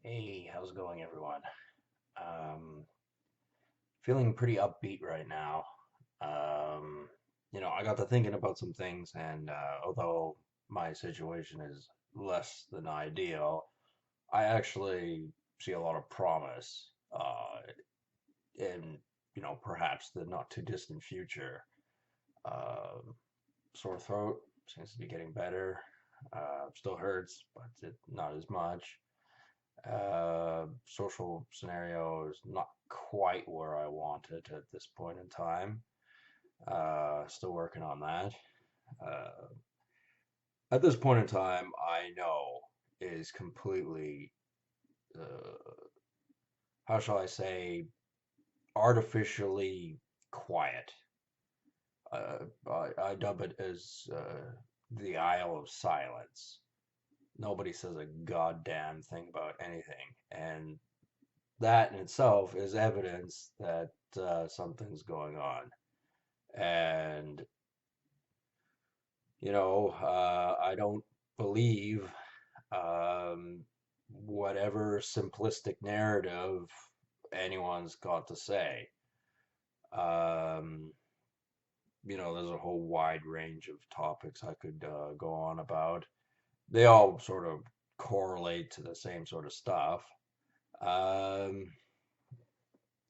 Hey, how's it going, everyone? Um, Feeling pretty upbeat right now. Um, I got to thinking about some things, and although my situation is less than ideal, I actually see a lot of promise in, perhaps the not too distant future. Um, Sore throat seems to be getting better. Still hurts, but not as much. Social scenario is not quite where I want it at this point in time. Still working on that. Uh, at this point in time, I know is completely, uh, how shall I say, artificially quiet. I dub it as the Isle of Silence. Nobody says a goddamn thing about anything, and that in itself is evidence that something's going on. And, I don't believe um, whatever simplistic narrative anyone's got to say. Um, there's a whole wide range of topics I could go on about. They all sort of correlate to the same sort of stuff. Um,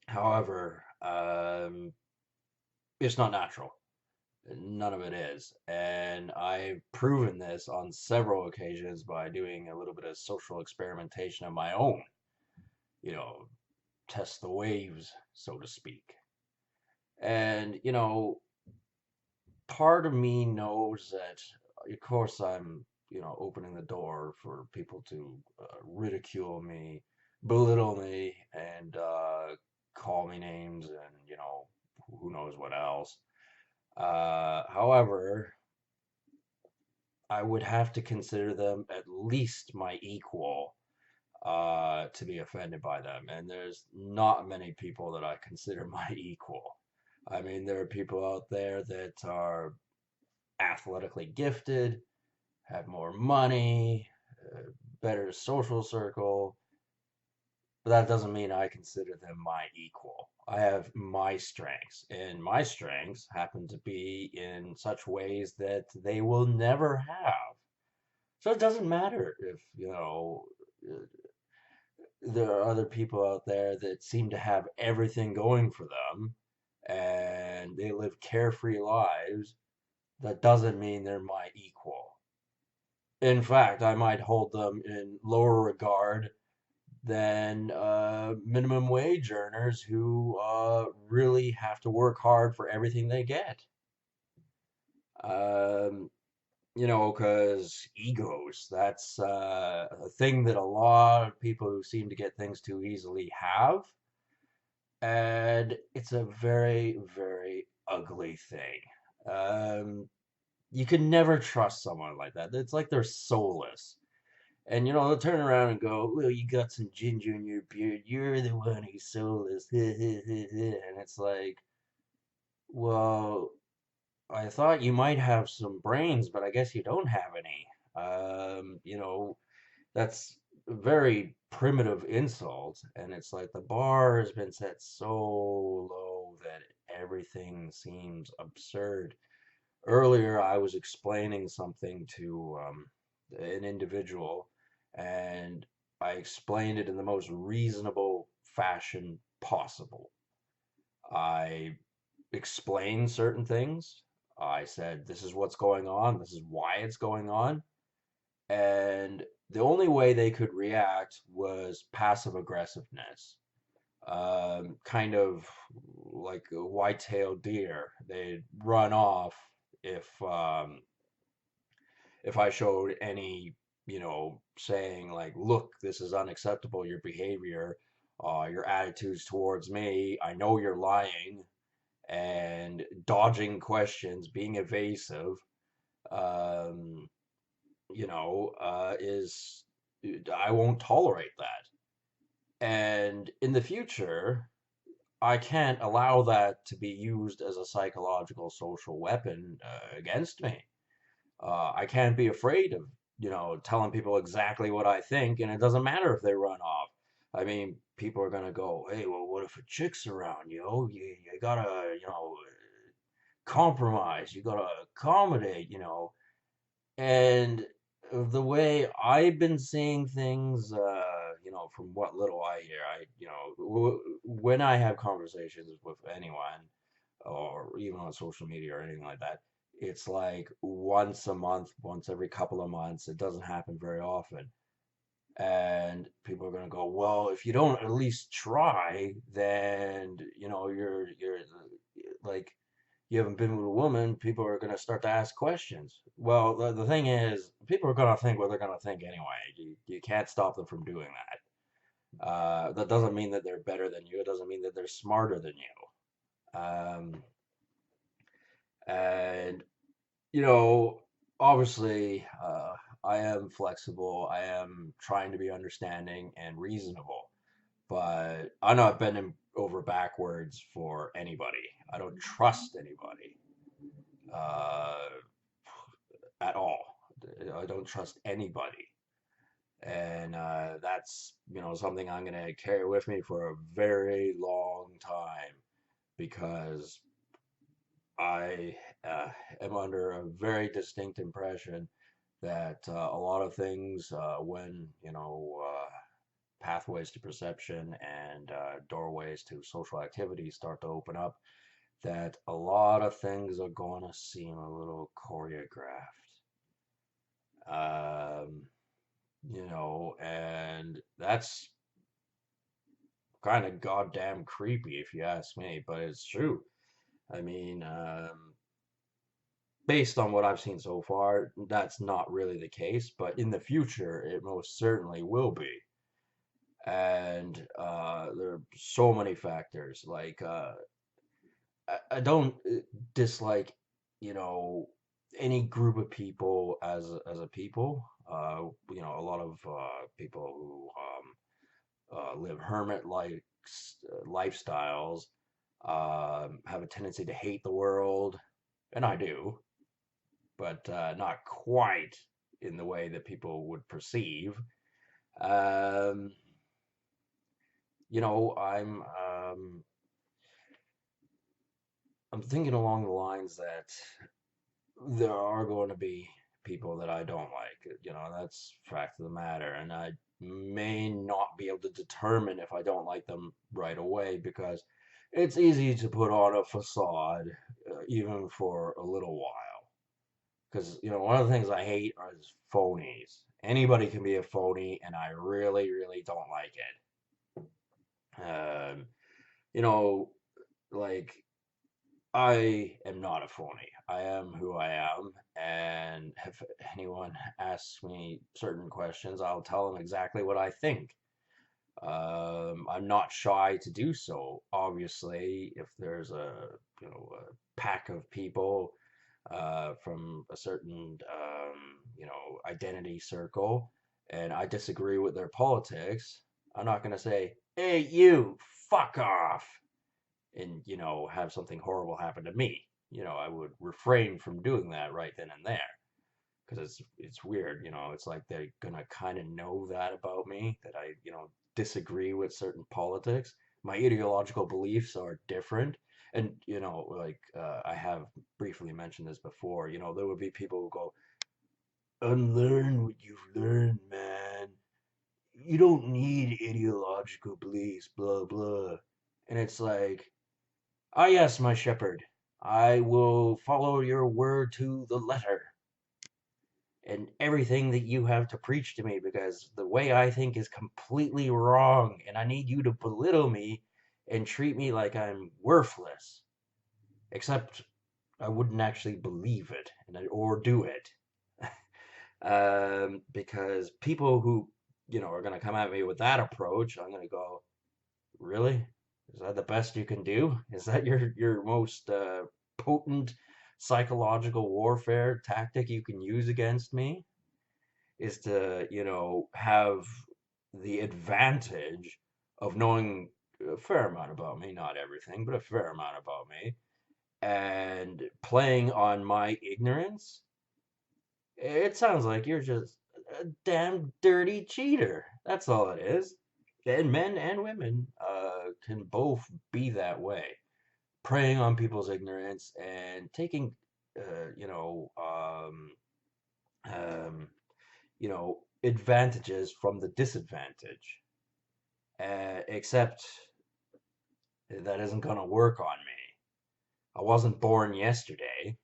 However, it's not natural. None of it is. And I've proven this on several occasions by doing a little bit of social experimentation of my own, you know, test the waves, so to speak. And, part of me knows that, of course, I'm, opening the door for people to ridicule me, belittle me, and call me names and, who knows what else. However, I would have to consider them at least my equal to be offended by them. And there's not many people that I consider my equal. I mean, there are people out there that are athletically gifted, have more money, better social circle, but that doesn't mean I consider them my equal. I have my strengths, and my strengths happen to be in such ways that they will never have. So it doesn't matter if, uh, there are other people out there that seem to have everything going for them and they live carefree lives. That doesn't mean they're my equal. In fact, I might hold them in lower regard than minimum wage earners who really have to work hard for everything they get. Um, because egos, that's a thing that a lot of people who seem to get things too easily have. And it's a very, very ugly thing. Um, you can never trust someone like that. It's like they're soulless. And they'll turn around and go, "Well, you got some ginger in your beard. You're the one who's soulless." And it's like, well, I thought you might have some brains, but I guess you don't have any. That's a very primitive insult, and it's like the bar has been set so low that everything seems absurd. Earlier, I was explaining something to an individual, and I explained it in the most reasonable fashion possible. I explained certain things. I said, this is what's going on, this is why it's going on. And the only way they could react was passive aggressiveness. Kind of like a white-tailed deer. They'd run off if if I showed any, saying like, "Look, this is unacceptable. Your behavior, your attitudes towards me. I know you're lying and dodging questions, being evasive." Um, is I won't tolerate that. And in the future, I can't allow that to be used as a psychological social weapon against me. I can't be afraid of telling people exactly what I think, and it doesn't matter if they run off. I mean, people are gonna go, hey, well, what if a chick's around? You gotta, compromise. You gotta accommodate. And the way I've been seeing things, from what little I hear, when I have conversations with anyone, or even on social media or anything like that, it's like once a month, once every couple of months. It doesn't happen very often. And people are going to go, well, if you don't at least try, then, you're like, you haven't been with a woman. People are going to start to ask questions. Well, the thing is, people are going to think what they're going to think anyway. You can't stop them from doing that. That doesn't mean that they're better than you. It doesn't mean that they're smarter than you. And you know, obviously, I am flexible. I am trying to be understanding and reasonable, but I'm not bending over backwards for anybody. I don't trust anybody uh, at all. I don't trust anybody. And that's, something I'm going to carry with me for a very long time because I am under a very distinct impression that a lot of things, when pathways to perception and doorways to social activity start to open up, that a lot of things are going to seem a little choreographed. Um, and that's kind of goddamn creepy if you ask me, but it's true. I mean, based on what I've seen so far, that's not really the case, but in the future, it most certainly will be. And there are so many factors. Like, I don't dislike, you know, any group of people as a people. A lot of people who live hermit like lifestyles have a tendency to hate the world, and I do, but not quite in the way that people would perceive. Um, I'm thinking along the lines that there are going to be people that I don't like. That's fact of the matter, and I may not be able to determine if I don't like them right away because it's easy to put on a facade, even for a little while. Because one of the things I hate is phonies. Anybody can be a phony, and I really, really don't like it. You know, like I am not a phony. I am who I am, and if anyone asks me certain questions, I'll tell them exactly what I think. I'm not shy to do so. Obviously, if there's a pack of people from a certain identity circle, and I disagree with their politics, I'm not going to say, "Hey, you, fuck off," and have something horrible happen to me. I would refrain from doing that right then and there because it's weird. It's like they're gonna kind of know that about me, that I disagree with certain politics. My ideological beliefs are different, and like I have briefly mentioned this before. There would be people who go, unlearn what you've learned, man. You don't need ideological beliefs, blah blah. And it's like, ah, yes, my shepherd, I will follow your word to the letter and everything that you have to preach to me because the way I think is completely wrong, and I need you to belittle me and treat me like I'm worthless. Except I wouldn't actually believe it or do it. Because people who, are going to come at me with that approach, I'm going to go, really? Is that the best you can do? Is that your most potent psychological warfare tactic you can use against me? Is to, have the advantage of knowing a fair amount about me, not everything, but a fair amount about me, and playing on my ignorance? It sounds like you're just a damn dirty cheater. That's all it is. And men and women can both be that way, preying on people's ignorance and taking, uh, you know, um, um, advantages from the disadvantage. Except that isn't gonna work on me. I wasn't born yesterday.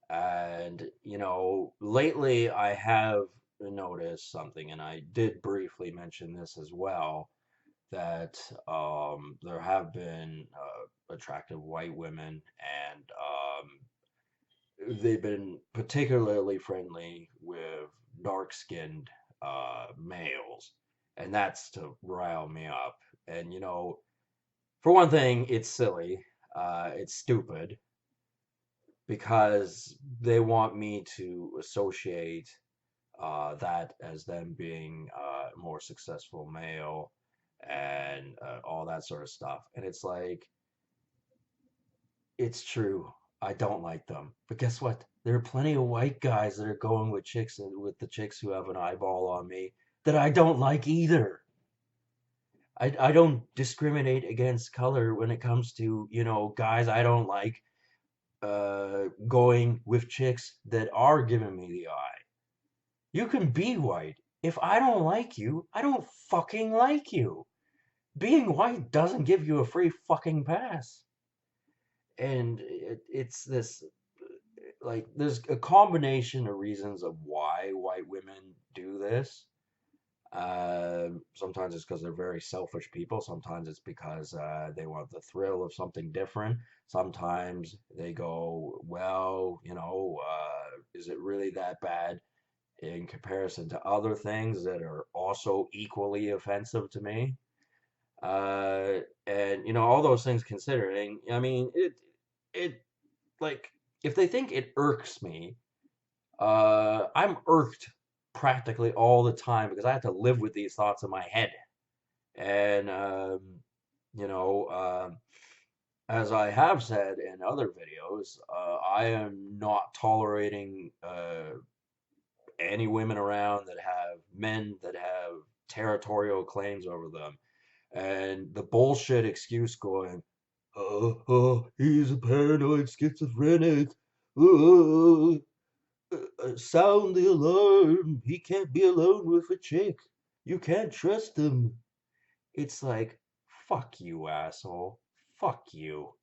And, lately I have noticed something, and I did briefly mention this as well, that there have been attractive white women, and they've been particularly friendly with dark-skinned males, and that's to rile me up. And, for one thing, it's silly, it's stupid, because they want me to associate that as them being a more successful male and all that sort of stuff. And it's like, it's true. I don't like them. But guess what? There are plenty of white guys that are going with chicks and with the chicks who have an eyeball on me that I don't like either. I don't discriminate against color when it comes to, guys I don't like going with chicks that are giving me the eye. You can be white. If I don't like you, I don't fucking like you. Being white doesn't give you a free fucking pass. And it's this, like, there's a combination of reasons of why white women do this. Sometimes it's because they're very selfish people. Sometimes it's because they want the thrill of something different. Sometimes they go, well, is it really that bad in comparison to other things that are also equally offensive to me? And all those things considering, I mean, it like, if they think it irks me, I'm irked practically all the time because I have to live with these thoughts in my head. And you know, um, as I have said in other videos, I am not tolerating any women around that have men that have territorial claims over them. And the bullshit excuse going, he's a paranoid schizophrenic. Uh, Sound the alarm. He can't be alone with a chick. You can't trust him. It's like, fuck you, asshole. Fuck you.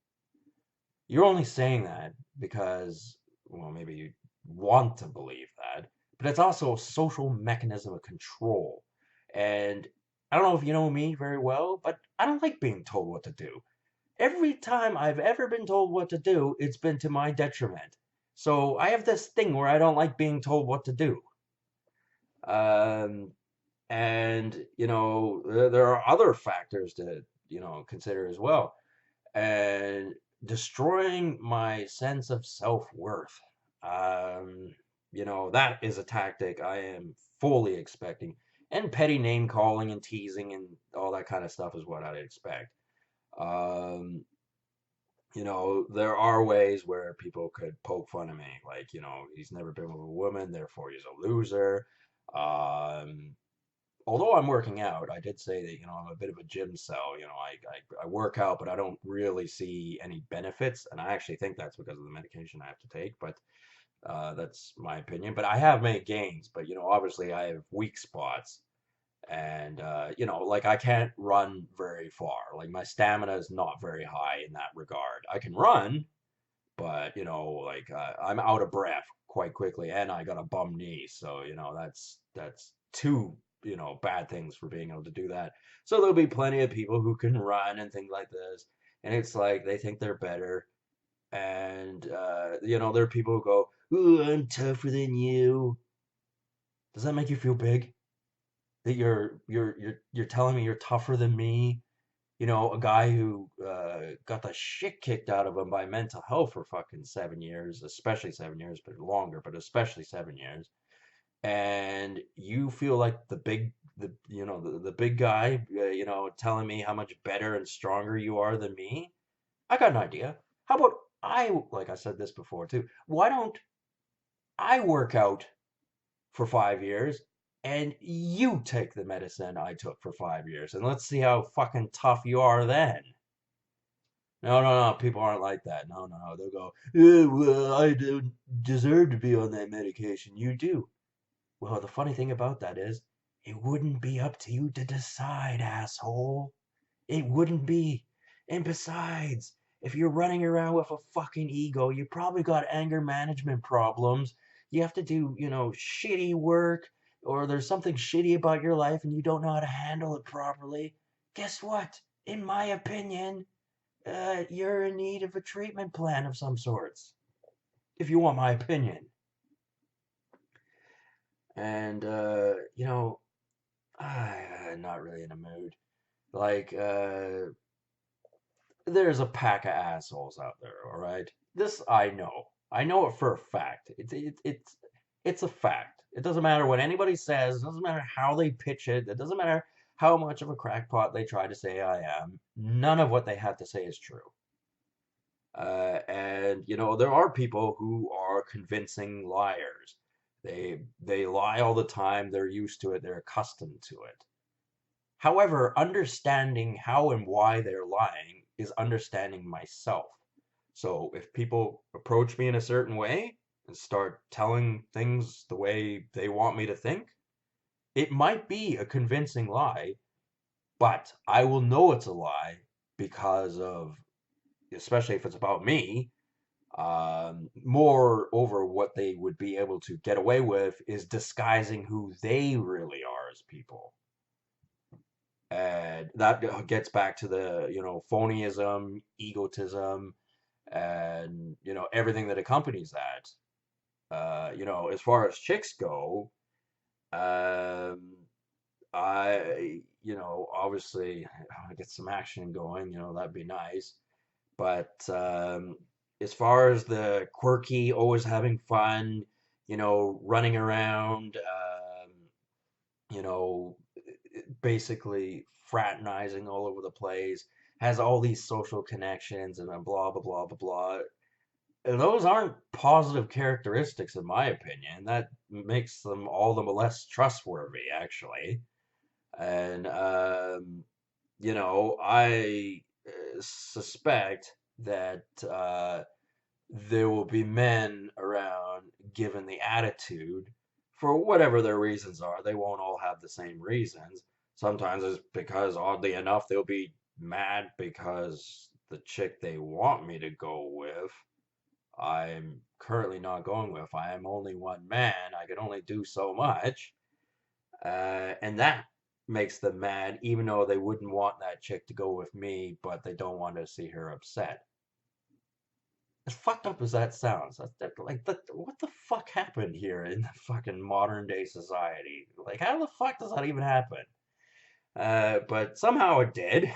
You're only saying that because, well, maybe you want to believe that, but it's also a social mechanism of control. And I don't know if you know me very well, but I don't like being told what to do. Every time I've ever been told what to do, it's been to my detriment. So I have this thing where I don't like being told what to do. Um, and, there are other factors to, consider as well. And destroying my sense of self-worth. Um, that is a tactic I am fully expecting. And petty name calling and teasing and all that kind of stuff is what I'd expect. Um, there are ways where people could poke fun of me, like, he's never been with a woman, therefore he's a loser. Um, Although I'm working out, I did say that, I'm a bit of a gym cell. I work out, but I don't really see any benefits. And I actually think that's because of the medication I have to take, but that's my opinion. But I have made gains, but, obviously I have weak spots. And, like, I can't run very far. Like, my stamina is not very high in that regard. I can run, but, like, I'm out of breath quite quickly, and I got a bum knee. So, that's two, bad things for being able to do that. So there'll be plenty of people who can run and things like this. And it's like they think they're better. And, there are people who go, ooh, I'm tougher than you. Does that make you feel big? That you're telling me you're tougher than me? A guy who got the shit kicked out of him by mental health for fucking 7 years, especially 7 years, but longer, but especially 7 years. And you feel like the big guy, telling me how much better and stronger you are than me. I got an idea. How about like I said this before too, why don't I work out for 5 years, and you take the medicine I took for 5 years, and let's see how fucking tough you are then. No, no, no. People aren't like that. No, no. They'll go, well, I don't deserve to be on that medication. You do. Well, the funny thing about that is, it wouldn't be up to you to decide, asshole. It wouldn't be. And besides, if you're running around with a fucking ego, you probably got anger management problems. You have to do, shitty work, or there's something shitty about your life and you don't know how to handle it properly. Guess what? In my opinion, you're in need of a treatment plan of some sorts, if you want my opinion. And, I'm not really in a mood. Like, there's a pack of assholes out there, all right? This I know. I know it for a fact. It's a fact. It doesn't matter what anybody says. It doesn't matter how they pitch it. It doesn't matter how much of a crackpot they try to say I am. None of what they have to say is true. And there are people who are convincing liars. They lie all the time. They're used to it. They're accustomed to it. However, understanding how and why they're lying is understanding myself. So if people approach me in a certain way and start telling things the way they want me to think, it might be a convincing lie, but I will know it's a lie because of, especially if it's about me, moreover, what they would be able to get away with is disguising who they really are as people. And that gets back to the, phonyism, egotism, and, everything that accompanies that. As far as chicks go, um, obviously, I want to get some action going, that'd be nice. But as far as the quirky, always having fun, running around, you know, basically fraternizing all over the place, has all these social connections, and then blah, blah, blah, blah, blah. And those aren't positive characteristics, in my opinion. That makes them all the less trustworthy, actually. And, I suspect that there will be men around given the attitude for whatever their reasons are. They won't all have the same reasons. Sometimes it's because, oddly enough, they'll be mad because the chick they want me to go with, I'm currently not going with. I am only one man. I can only do so much. And that makes them mad, even though they wouldn't want that chick to go with me, but they don't want to see her upset. As fucked up as that sounds, what the fuck happened here in the fucking modern day society? Like, how the fuck does that even happen? But somehow it did.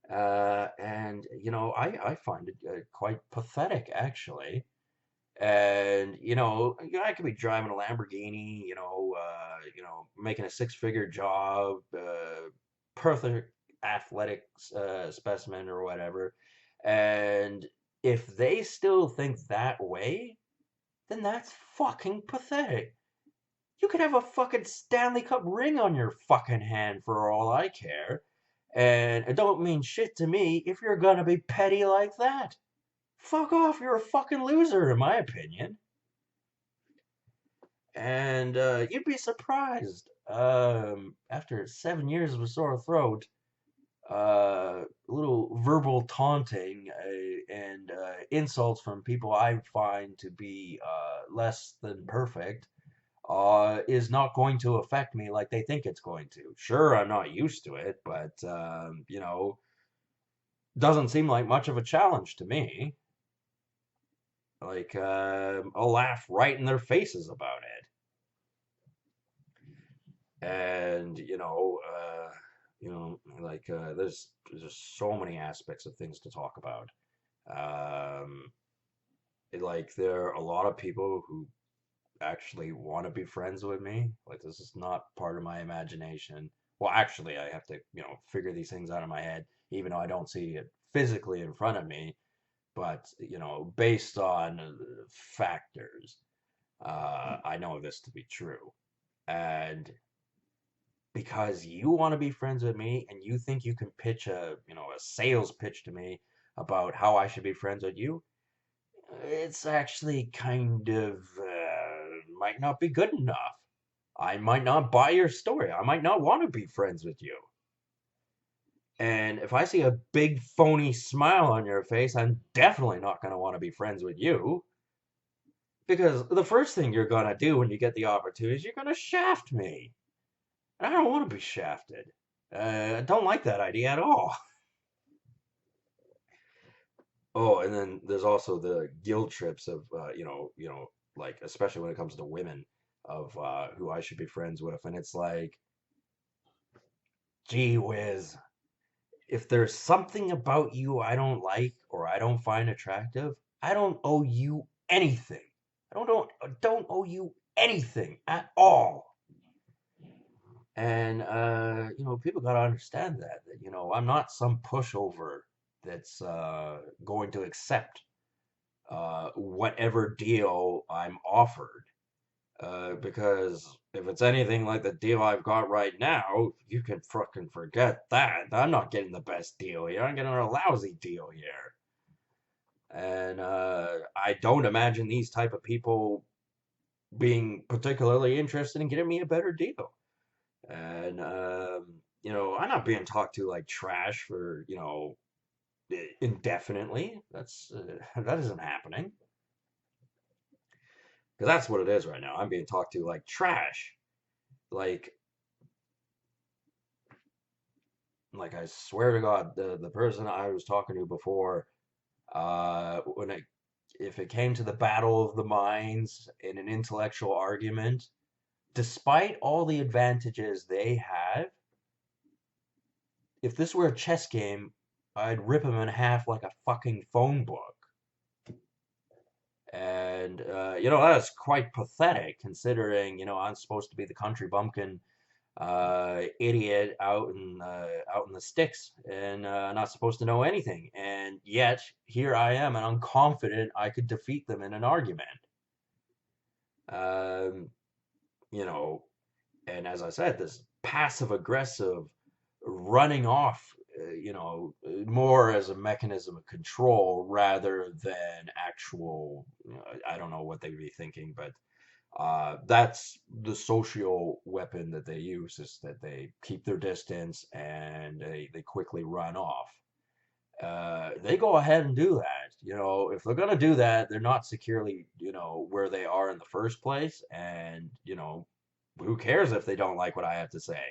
And I find it quite pathetic, actually. And I could be driving a Lamborghini, making a six-figure job, perfect athletic specimen or whatever. And if they still think that way, then that's fucking pathetic. You could have a fucking Stanley Cup ring on your fucking hand for all I care. And it don't mean shit to me if you're gonna be petty like that. Fuck off, you're a fucking loser, in my opinion. And you'd be surprised. After 7 years of a sore throat, a little verbal taunting and insults from people I find to be less than perfect is not going to affect me like they think it's going to. Sure, I'm not used to it, but doesn't seem like much of a challenge to me. Like, I'll laugh right in their faces about it. And, there's just so many aspects of things to talk about. Um, there are a lot of people who actually want to be friends with me. Like, this is not part of my imagination. Well, actually, I have to, figure these things out in my head, even though I don't see it physically in front of me. But, based on factors. I know this to be true. And because you want to be friends with me and you think you can pitch a sales pitch to me about how I should be friends with you, it's actually kind of might not be good enough. I might not buy your story. I might not want to be friends with you. And if I see a big phony smile on your face, I'm definitely not going to want to be friends with you. Because the first thing you're going to do when you get the opportunity is you're going to shaft me. And I don't want to be shafted. I don't like that idea at all. Oh, and then there's also the guilt trips of, like, especially when it comes to women, of who I should be friends with. And it's like, gee whiz, if there's something about you I don't like or I don't find attractive, I don't owe you anything. I don't owe you anything at all. And people gotta understand that I'm not some pushover that's going to accept whatever deal I'm offered. Because if it's anything like the deal I've got right now, you can fucking forget that. I'm not getting the best deal here. I'm getting a lousy deal here. And I don't imagine these type of people being particularly interested in getting me a better deal. And I'm not being talked to like trash for indefinitely. That isn't happening. Because that's what it is right now. I'm being talked to like trash. Like I swear to God, the person I was talking to before, when it if it came to the battle of the minds in an intellectual argument, despite all the advantages they have, if this were a chess game, I'd rip them in half like a fucking phone book. And that's quite pathetic considering I'm supposed to be the country bumpkin idiot out in the sticks and not supposed to know anything. And yet here I am, and I'm confident I could defeat them in an argument. Um, you know, and as I said, this passive aggressive running off, more as a mechanism of control rather than actual. I don't know what they would be thinking, but that's the social weapon that they use is that they keep their distance and they quickly run off. They go ahead and do that. If they're going to do that, they're not securely, where they are in the first place. And, who cares if they don't like what I have to say?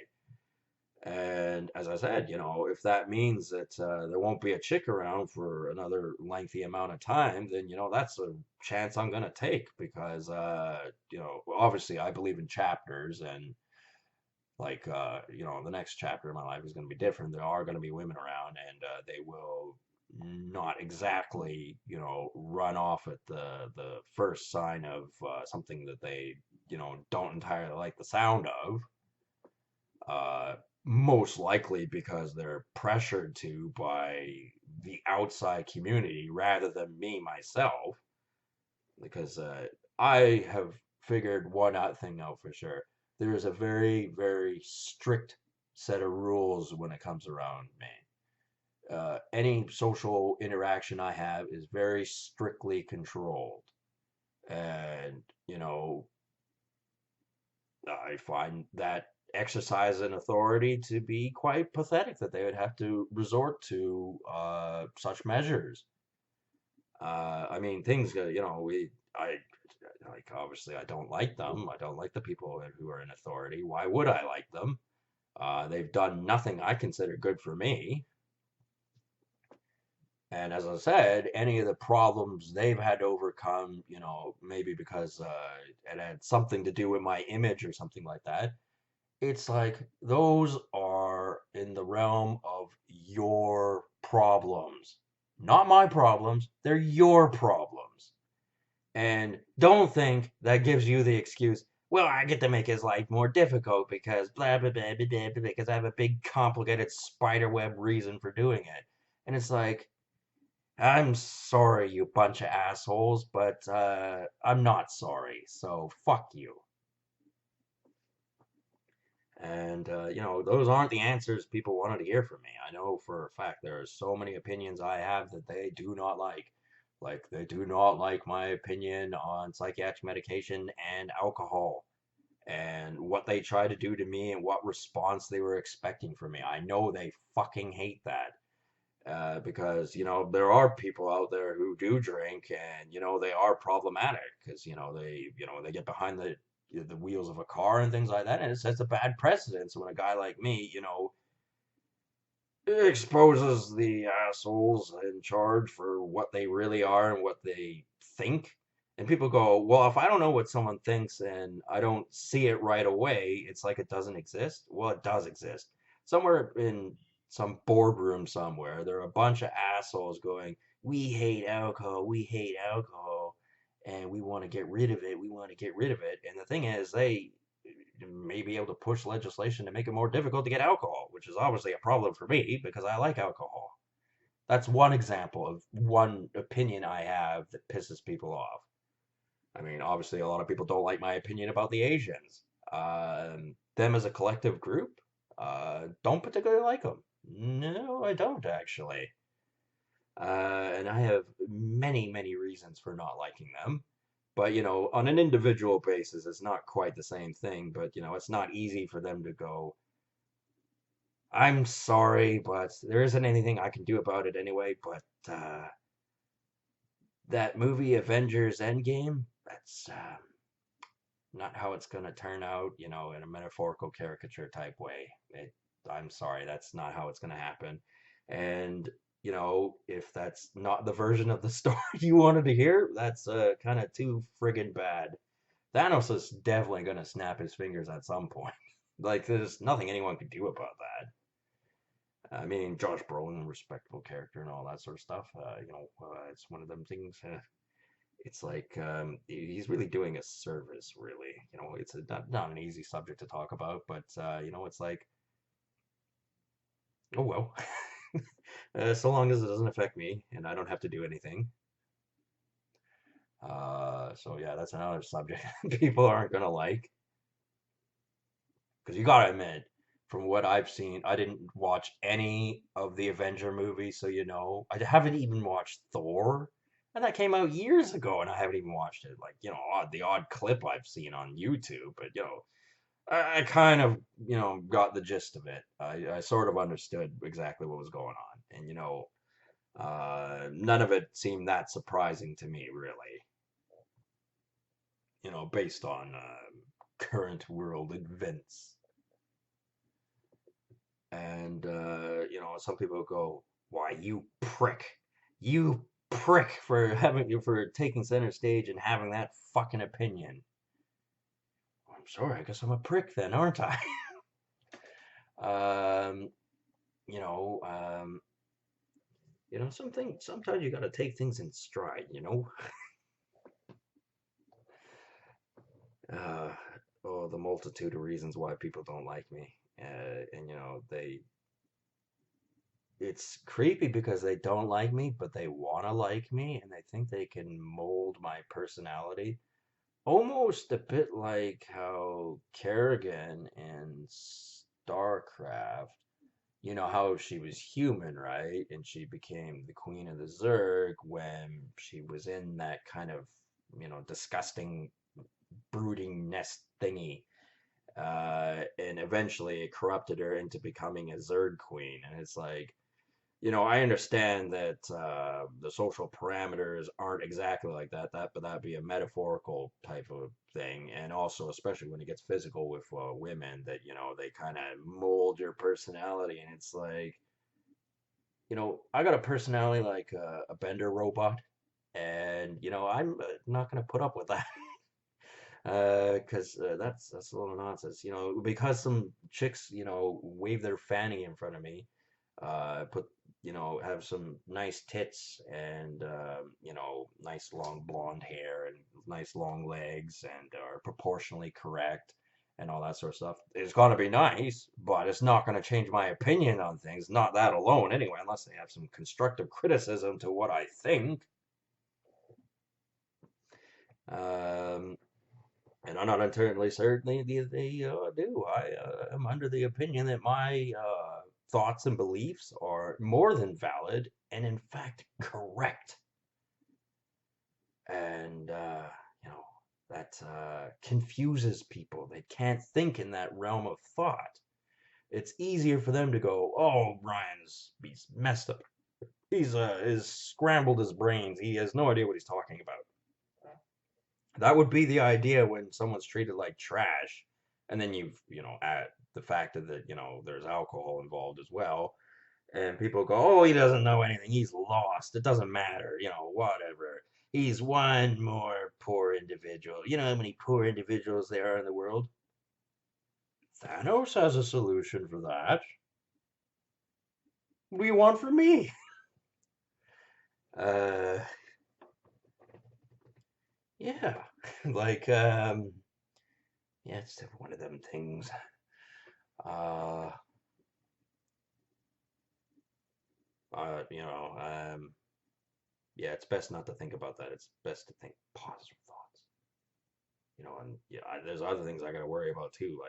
And as I said, if that means that there won't be a chick around for another lengthy amount of time, then, that's a chance I'm going to take because, obviously I believe in chapters and like, the next chapter of my life is going to be different. There are going to be women around and they will not exactly, run off at the first sign of something that they, don't entirely like the sound of. Most likely because they're pressured to by the outside community rather than me myself. Because I have figured one out thing out for sure. There is a very, very strict set of rules when it comes around me. Any social interaction I have is very strictly controlled. And, I find that exercise and authority to be quite pathetic that they would have to resort to such measures. I mean, things, I like, obviously, I don't like them. I don't like the people who are in authority. Why would I like them? They've done nothing I consider good for me. And as I said, any of the problems they've had to overcome, maybe because it had something to do with my image or something like that, it's like those are in the realm of your problems, not my problems. They're your problems. And don't think that gives you the excuse, well, I get to make his life more difficult because blah, blah, blah, blah, blah, blah, because I have a big, complicated spiderweb reason for doing it. And it's like, I'm sorry, you bunch of assholes, but I'm not sorry. So fuck you. And those aren't the answers people wanted to hear from me. I know for a fact there are so many opinions I have that they do not like. Like they do not like my opinion on psychiatric medication and alcohol and what they try to do to me and what response they were expecting from me. I know they fucking hate that. Because there are people out there who do drink and they are problematic because they get behind the wheels of a car and things like that, and it sets a bad precedent. So when a guy like me exposes the assholes in charge for what they really are and what they think, and people go, well, if I don't know what someone thinks and I don't see it right away, it's like it doesn't exist. Well, it does exist. Somewhere in some boardroom somewhere, there are a bunch of assholes going, we hate alcohol, and we want to get rid of it, we want to get rid of it. And the thing is, they may be able to push legislation to make it more difficult to get alcohol, which is obviously a problem for me because I like alcohol. That's one example of one opinion I have that pisses people off. I mean, obviously, a lot of people don't like my opinion about the Asians. Them as a collective group, don't particularly like them. No, I don't actually. And I have many, many reasons for not liking them. But, on an individual basis, it's not quite the same thing. But, it's not easy for them to go, I'm sorry, but there isn't anything I can do about it anyway. But that movie, Avengers Endgame, that's not how it's going to turn out, in a metaphorical caricature type way. I'm sorry, that's not how it's going to happen. And, if that's not the version of the story you wanted to hear, that's kind of too friggin' bad. Thanos is definitely going to snap his fingers at some point. Like, there's nothing anyone can do about that. I mean, Josh Brolin, respectable character and all that sort of stuff. It's one of them things. It's like he's really doing a service, really. It's not an easy subject to talk about, but it's like, oh well. So long as it doesn't affect me and I don't have to do anything. So yeah, that's another subject people aren't gonna like. Because you gotta admit, from what I've seen, I didn't watch any of the Avenger movies, so I haven't even watched Thor, and that came out years ago, and I haven't even watched it. Like, the odd clip I've seen on YouTube, but I kind of got the gist of it. I sort of understood exactly what was going on, and none of it seemed that surprising to me, really. Based on current world events. And some people go, "Why, you prick for taking center stage and having that fucking opinion." I'm sorry, I guess I'm a prick then, aren't I? um, you know, um, sometimes you gotta take things in stride. Uh, oh, the multitude of reasons why people don't like me, and it's creepy because they don't like me, but they want to like me, and they think they can mold my personality. Almost a bit like how Kerrigan in StarCraft, how she was human, right? And she became the queen of the Zerg when she was in that kind of, disgusting brooding nest thingy. And eventually it corrupted her into becoming a Zerg queen. And it's like, I understand that the social parameters aren't exactly like that. But that'd be a metaphorical type of thing, and also, especially when it gets physical with women, that they kind of mold your personality, and it's like, I got a personality like a Bender robot, and I'm not gonna put up with that. Because that's a little nonsense, because some chicks, wave their fanny in front of me, put have some nice tits and nice long blonde hair and nice long legs and are proportionally correct and all that sort of stuff. It's going to be nice, but it's not going to change my opinion on things. Not that alone, anyway, unless they have some constructive criticism to what I think. Um, and I'm not entirely certain they do. I am under the opinion that my thoughts and beliefs are more than valid and, in fact, correct. And, that confuses people. They can't think in that realm of thought. It's easier for them to go, "Oh, he's messed up. He's scrambled his brains. He has no idea what he's talking about." That would be the idea when someone's treated like trash, and then add the fact that there's alcohol involved as well, and people go, "Oh, he doesn't know anything. He's lost. It doesn't matter. Whatever. He's one more poor individual. You know how many poor individuals there are in the world? Thanos has a solution for that. What do you want from me?" Uh, yeah, like yeah, it's one of them things. Uh, you know, yeah, it's best not to think about that. It's best to think positive thoughts. And yeah, there's other things I gotta worry about too,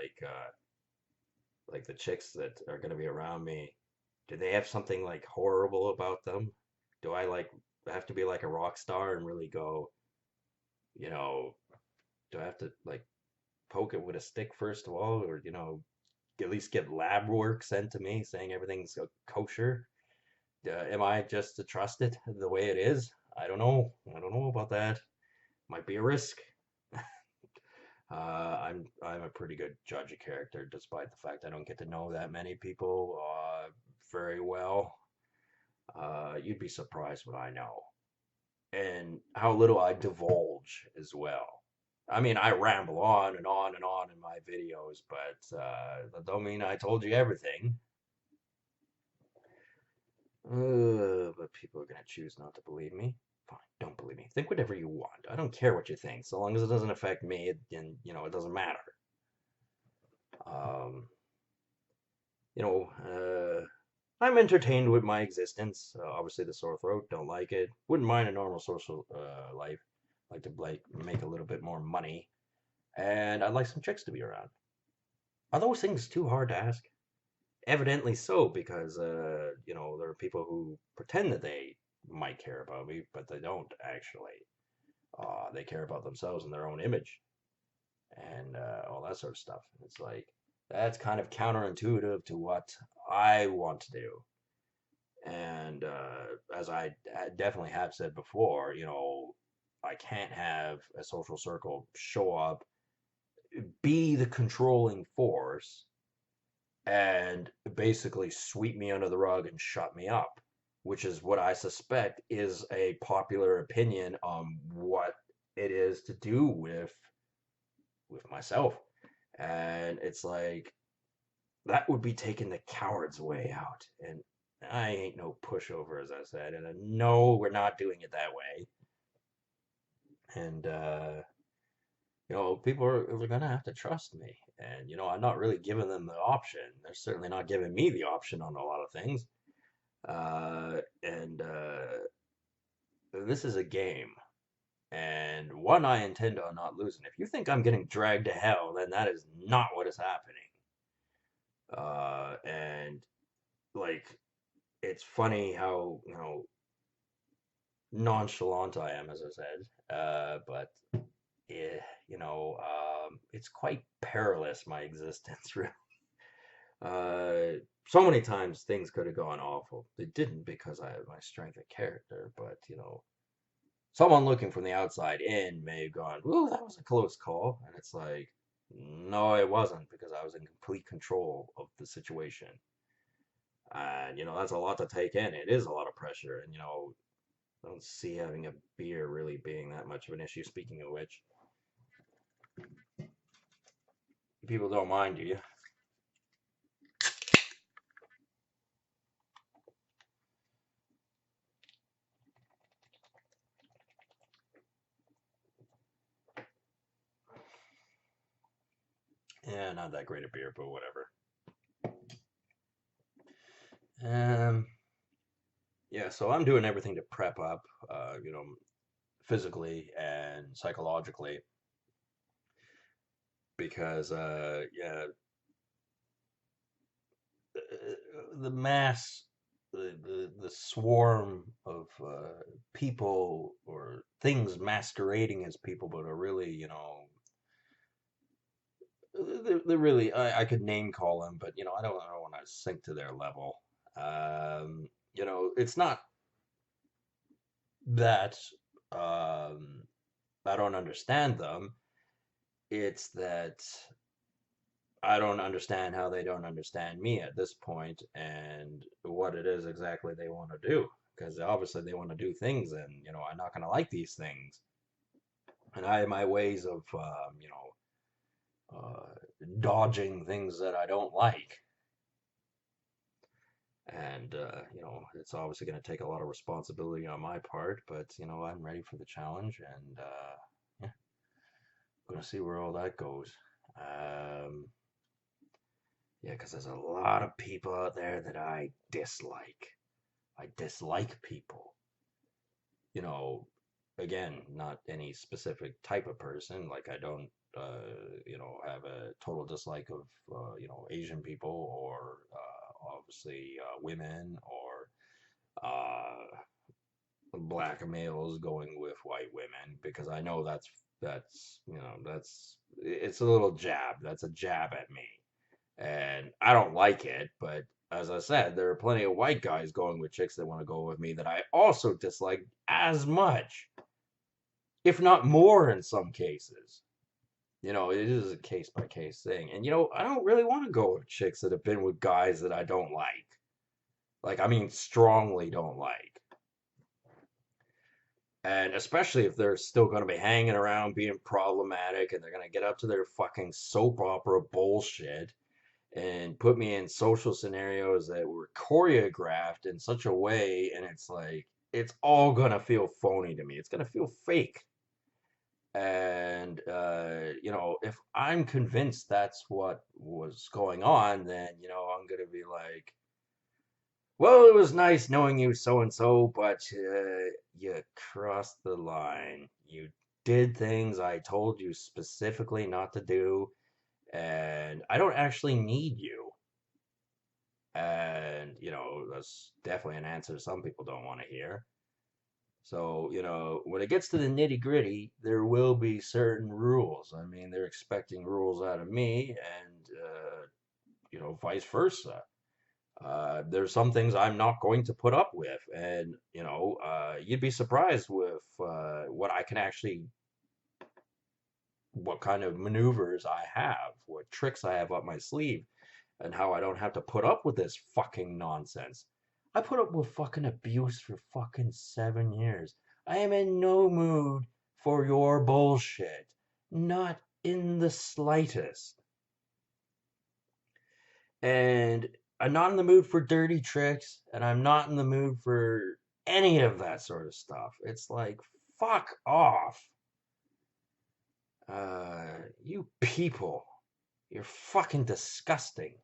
like the chicks that are gonna be around me. Do they have something like horrible about them? Do I like have to be like a rock star and really go, you know, do I have to like poke it with a stick first of all, or at least get lab work sent to me saying everything's kosher? Am I just to trust it the way it is? I don't know. I don't know about that. Might be a risk. I'm a pretty good judge of character, despite the fact I don't get to know that many people very well. You'd be surprised what I know and how little I divulge as well. I mean, I ramble on and on and on in my videos, but that don't mean I told you everything. But people are gonna choose not to believe me. Fine, don't believe me. Think whatever you want. I don't care what you think, so long as it doesn't affect me, and it doesn't matter. Um, you know, I'm entertained with my existence. Obviously, the sore throat, don't like it. Wouldn't mind a normal social life. Like to make a little bit more money, and I'd like some chicks to be around. Are those things too hard to ask? Evidently so, because there are people who pretend that they might care about me, but they don't actually. They care about themselves and their own image and all that sort of stuff. It's like that's kind of counterintuitive to what I want to do. And as I definitely have said before, I can't have a social circle show up, be the controlling force, and basically sweep me under the rug and shut me up, which is what I suspect is a popular opinion on what it is to do with myself. And it's like that would be taking the coward's way out. And I ain't no pushover, as I said. And no, we're not doing it that way. And people are gonna have to trust me. And I'm not really giving them the option. They're certainly not giving me the option on a lot of things. And this is a game, and one I intend on not losing. If you think I'm getting dragged to hell, then that is not what is happening. And like, it's funny how nonchalant I am, as I said. But yeah, it's quite perilous, my existence, really. So many times things could have gone awful. They didn't because I have my strength of character, but someone looking from the outside in may have gone, "Ooh, that was a close call," and it's like, no, it wasn't because I was in complete control of the situation. And that's a lot to take in. It is a lot of pressure, and I don't see having a beer really being that much of an issue. Speaking of which, people don't mind you. not that great a beer, but whatever. Um, yeah, so I'm doing everything to prep up, physically and psychologically, because, yeah, the mass, the swarm of people or things masquerading as people, but are really, they're really, I could name call them, but I don't want to sink to their level. It's not that I don't understand them. It's that I don't understand how they don't understand me at this point and what it is exactly they want to do. Because obviously they want to do things, and I'm not going to like these things. And I have my ways of, dodging things that I don't like. And it's obviously going to take a lot of responsibility on my part, but I'm ready for the challenge, and yeah, I'm going to see where all that goes. Um, yeah, because there's a lot of people out there that I dislike. I dislike people. You know, Again, not any specific type of person. Like I don't, have a total dislike of, Asian people or obviously women or black males going with white women because I know that's it's a little jab. That's a jab at me, and I don't like it. But as I said, there are plenty of white guys going with chicks that want to go with me that I also dislike as much, if not more, in some cases. It is a case by case thing, and I don't really want to go with chicks that have been with guys that I don't like. Like, I mean, strongly don't like. And especially if they're still going to be hanging around being problematic and they're going to get up to their fucking soap opera bullshit and put me in social scenarios that were choreographed in such a way. And it's like, it's all going to feel phony to me. It's going to feel fake. And, if I'm convinced that's what was going on, then, I'm going to be like, well, it was nice knowing you, so and so, but you crossed the line. You did things I told you specifically not to do, and I don't actually need you. And, that's definitely an answer some people don't want to hear. So, when it gets to the nitty gritty, there will be certain rules. I mean, they're expecting rules out of me, and, vice versa. There's some things I'm not going to put up with, and you'd be surprised with what kind of maneuvers I have, what tricks I have up my sleeve, and how I don't have to put up with this fucking nonsense. I put up with fucking abuse for fucking 7 years. I am in no mood for your bullshit. Not in the slightest. And I'm not in the mood for dirty tricks, and I'm not in the mood for any of that sort of stuff. It's like, fuck off. You people, you're fucking disgusting.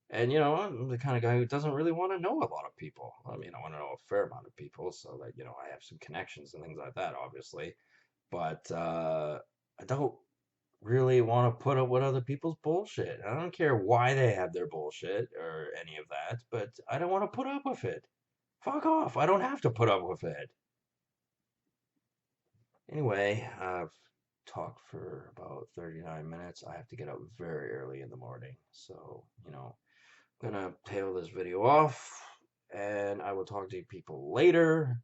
And I'm the kind of guy who doesn't really want to know a lot of people. I mean, I want to know a fair amount of people so that, I have some connections and things like that, obviously. But I don't really want to put up with other people's bullshit. I don't care why they have their bullshit or any of that, but I don't want to put up with it. Fuck off. I don't have to put up with it. Anyway, I've talked for about 39 minutes. I have to get up very early in the morning. So, I'm going to tail this video off and I will talk to you people later.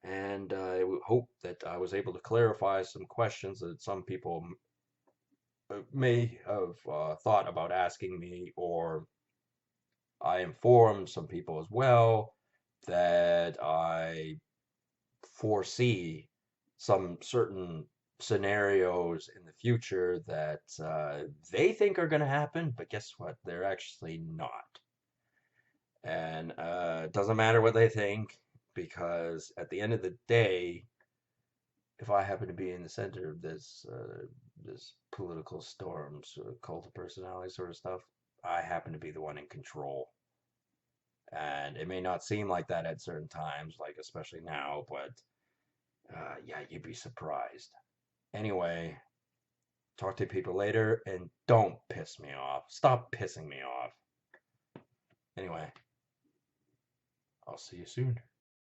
And I hope that I was able to clarify some questions that some people may have thought about asking me, or I informed some people as well that I foresee some certain scenarios in the future that they think are going to happen, but guess what? They're actually not. And it doesn't matter what they think, because at the end of the day, if I happen to be in the center of this political storm, sort of cult of personality sort of stuff, I happen to be the one in control. And it may not seem like that at certain times, like especially now, but yeah, you'd be surprised. Anyway, talk to people later and don't piss me off. Stop pissing me off. Anyway, I'll see you soon.